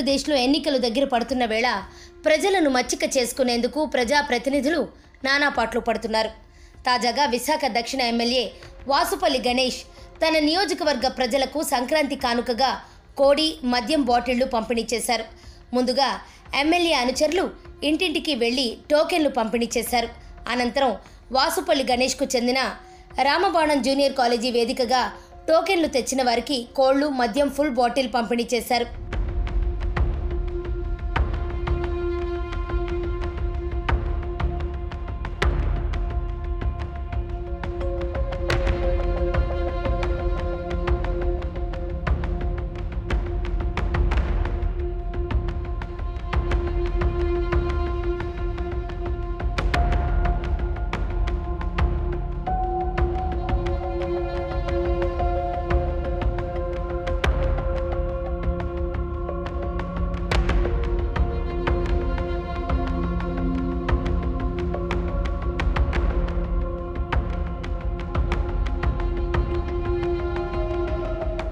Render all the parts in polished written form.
ఆంధ్రప్రదేశ్లో ఎన్నికలు దగ్గర పడుతున్న వేళ ప్రజలను మచ్చిక చేసుకునేందుకు ప్రజాప్రతినిధులు నానా పాట్లు పడుతున్నారు. తాజాగా విశాఖ దక్షిణ ఎమ్మెల్యే వాసుపల్లి గణేష్ తన నియోజకవర్గ ప్రజలకు సంక్రాంతి కానుకగా కోడి, మద్యం బాటిళ్లు పంపిణీ చేశారు. ముందుగా ఎమ్మెల్యే అనుచరులు ఇంటింటికి వెళ్లి టోకెన్లు పంపిణీ చేశారు. అనంతరం వాసుపల్లి గణేష్కు చెందిన రామబాణం జూనియర్ కాలేజీ వేదికగా టోకెన్లు తెచ్చిన వారికి కోళ్లు, మద్యం ఫుల్ బాటిల్ పంపిణీ చేశారు.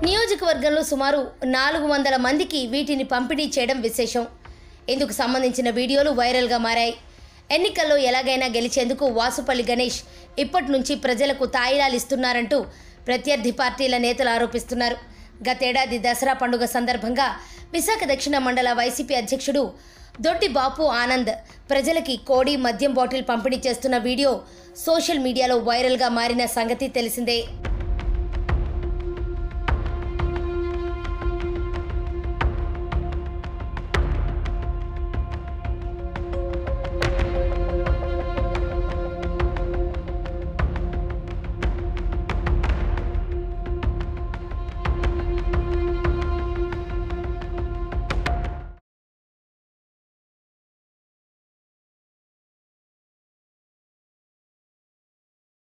నియోజకవర్గంలో సుమారు 400 మందికి వీటిని పంపిణీ చేయడం విశేషం. ఇందుకు సంబంధించిన వీడియోలు వైరల్గా మారాయి. ఎన్నికల్లో ఎలాగైనా గెలిచేందుకు వాసుపల్లి గణేష్ ఇప్పటి నుంచి ప్రజలకు తాయిలాలు ఇస్తున్నారంటూ ప్రత్యర్థి పార్టీల నేతలు ఆరోపిస్తున్నారు. గతేడాది దసరా పండుగ సందర్భంగా విశాఖ దక్షిణ మండల వైసీపీ అధ్యక్షుడు దొడ్డి బాపు ఆనంద్ ప్రజలకి కోడి, మద్యం బాటిల్ పంపిణీ చేస్తున్న వీడియో సోషల్ మీడియాలో వైరల్గా మారిన సంగతి తెలిసిందే.